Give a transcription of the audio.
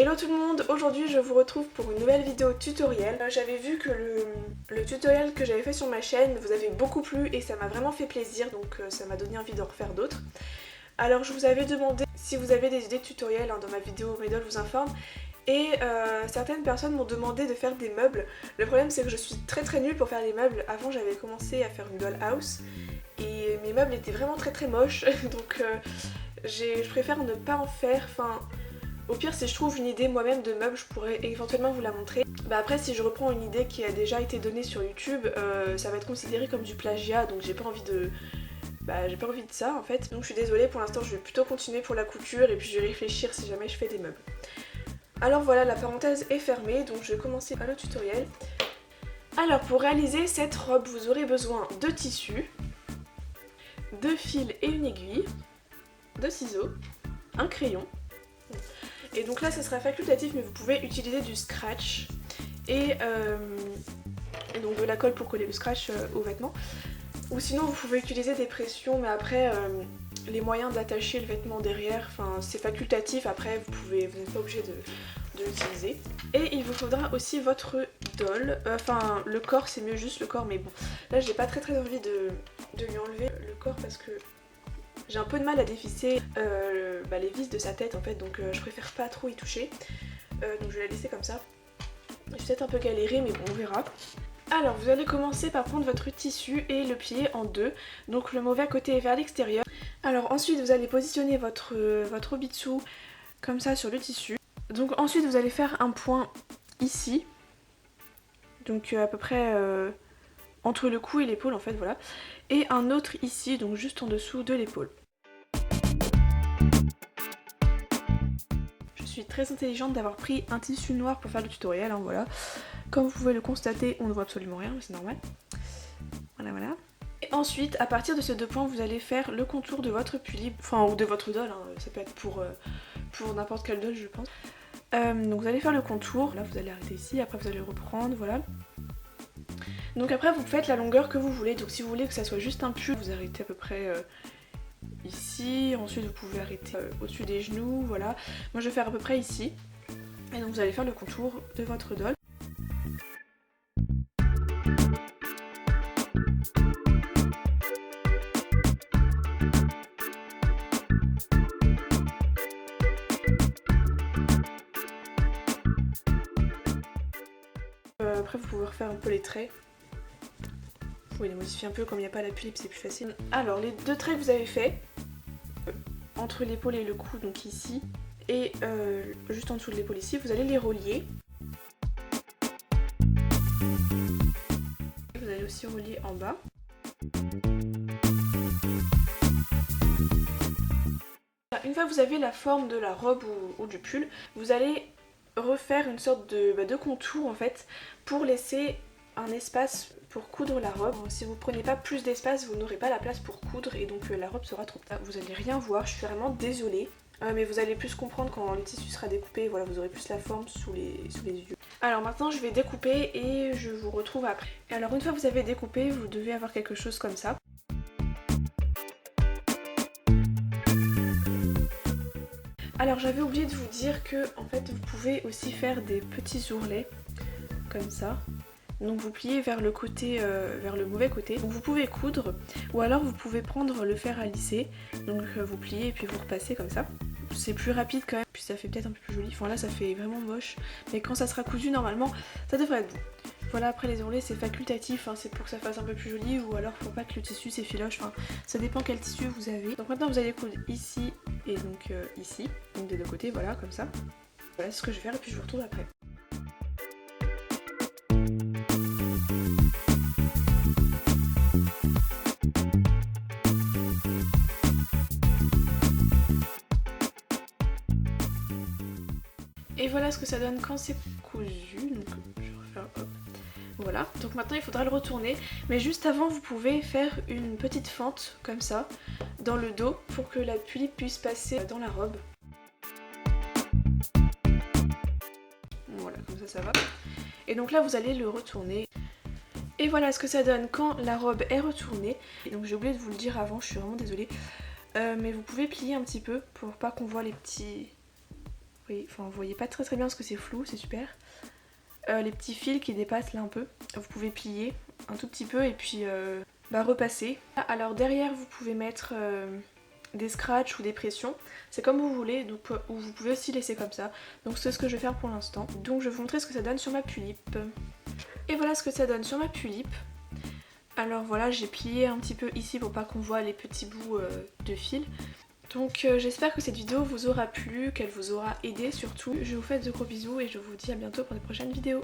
Hello tout le monde, aujourd'hui je vous retrouve pour une nouvelle vidéo tutoriel. J'avais vu que le tutoriel que j'avais fait sur ma chaîne vous avait beaucoup plu et ça m'a vraiment fait plaisir, donc ça m'a donné envie d'en refaire d'autres. Alors je vous avais demandé si vous avez des idées de tutoriels dans ma vidéo Riddle vous informe, et certaines personnes m'ont demandé de faire des meubles. Le problème c'est que je suis très nulle pour faire les meubles. Avant j'avais commencé à faire une dollhouse et mes meubles étaient vraiment très moches donc je préfère ne pas en faire. Au pire, si je trouve une idée moi-même de meubles, je pourrais éventuellement vous la montrer. Après, si je reprends une idée qui a déjà été donnée sur YouTube, ça va être considéré comme du plagiat, donc j'ai pas envie de ça en fait. Donc je suis désolée, pour l'instant je vais plutôt continuer pour la couture et puis je vais réfléchir si jamais je fais des meubles. Alors voilà, la parenthèse est fermée, donc je vais commencer le tutoriel. Alors pour réaliser cette robe, vous aurez besoin de tissu, de fil et une aiguille, de ciseaux, un crayon. Et donc là ça sera facultatif, mais vous pouvez utiliser du scratch et donc de la colle pour coller le scratch aux vêtements. Ou sinon vous pouvez utiliser des pressions, mais après les moyens d'attacher le vêtement derrière, c'est facultatif, après vous n'êtes pas obligé de l'utiliser. Et il vous faudra aussi votre doll, le corps, c'est mieux juste le corps, mais bon là j'ai pas très envie de lui enlever le corps parce que j'ai un peu de mal à dévisser les vis de sa tête en fait, donc je préfère pas trop y toucher. Donc je vais la laisser comme ça. Je vais peut-être un peu galérer, mais bon, on verra. Alors vous allez commencer par prendre votre tissu et le plier en deux. Donc le mauvais côté est vers l'extérieur. Alors ensuite vous allez positionner votre bitsu comme ça sur le tissu. Donc ensuite vous allez faire un point ici. Donc à peu près entre le cou et l'épaule en fait, voilà. Et un autre ici, donc juste en dessous de l'épaule. Je suis très intelligente d'avoir pris un tissu noir pour faire le tutoriel, hein, voilà. Comme vous pouvez le constater, on ne voit absolument rien, mais c'est normal. Voilà. Et ensuite, à partir de ces deux points, vous allez faire le contour de votre pull, ou de votre doll, hein. Ça peut être pour n'importe quel doll, je pense. Donc vous allez faire le contour, là vous allez arrêter ici, après vous allez reprendre, voilà. Donc après vous faites la longueur que vous voulez, donc si vous voulez que ça soit juste un pull, vous arrêtez à peu près ici, ensuite vous pouvez arrêter au-dessus des genoux, voilà. Moi je vais faire à peu près ici, et donc vous allez faire le contour de votre doll. Après vous pouvez refaire un peu les traits. Vous pouvez les modifier un peu, comme il n'y a pas la pull, c'est plus facile. Alors les deux traits que vous avez fait, entre l'épaule et le cou, donc ici, et juste en dessous de l'épaule ici, vous allez les relier. Vous allez aussi relier en bas. Une fois que vous avez la forme de la robe ou du pull, vous allez refaire une sorte de contour en fait, pour laisser un espace pour coudre la robe. Si vous prenez pas plus d'espace, vous n'aurez pas la place pour coudre et donc la robe sera trop petite. Vous allez rien voir, je suis vraiment désolée. Mais vous allez plus comprendre quand le tissu sera découpé, voilà, vous aurez plus la forme sous les yeux. Alors maintenant je vais découper et je vous retrouve après. Et alors une fois que vous avez découpé, vous devez avoir quelque chose comme ça. Alors j'avais oublié de vous dire que en fait vous pouvez aussi faire des petits ourlets comme ça. Donc vous pliez vers le côté, vers le mauvais côté. Donc vous pouvez coudre, ou alors vous pouvez prendre le fer à lisser. Donc vous pliez et puis vous repassez comme ça. C'est plus rapide quand même, puis ça fait peut-être un peu plus joli. Enfin là ça fait vraiment moche, mais quand ça sera cousu normalement, ça devrait être bon. Voilà, après les ourlets c'est facultatif, hein, c'est pour que ça fasse un peu plus joli, ou alors pour pas que le tissu s'effiloche, ça dépend quel tissu vous avez. Donc maintenant vous allez coudre ici et donc ici, donc des deux côtés, voilà, comme ça. Voilà, c'est ce que je vais faire et puis je vous retrouve après. Et voilà ce que ça donne quand c'est cousu, donc je vais refaire, hop. Voilà, donc maintenant il faudra le retourner, mais juste avant vous pouvez faire une petite fente comme ça dans le dos pour que la pull puisse passer dans la robe. Voilà, comme ça va. Et donc là vous allez le retourner. Et voilà ce que ça donne quand la robe est retournée. Et donc j'ai oublié de vous le dire avant, je suis vraiment désolée. Mais vous pouvez plier un petit peu pour pas qu'on voit les petits vous voyez pas très bien parce que c'est flou, c'est super. Les petits fils qui dépassent là un peu, vous pouvez plier un tout petit peu et puis repasser. Alors derrière vous pouvez mettre des scratchs ou des pressions, c'est comme vous voulez, donc, ou vous pouvez aussi laisser comme ça. Donc c'est ce que je vais faire pour l'instant. Donc je vais vous montrer ce que ça donne sur ma tulipe. Et voilà ce que ça donne sur ma tulipe. Alors voilà, j'ai plié un petit peu ici pour pas qu'on voit les petits bouts de fil. Donc j'espère que cette vidéo vous aura plu, qu'elle vous aura aidé surtout. Je vous fais de gros bisous et je vous dis à bientôt pour de prochaines vidéos.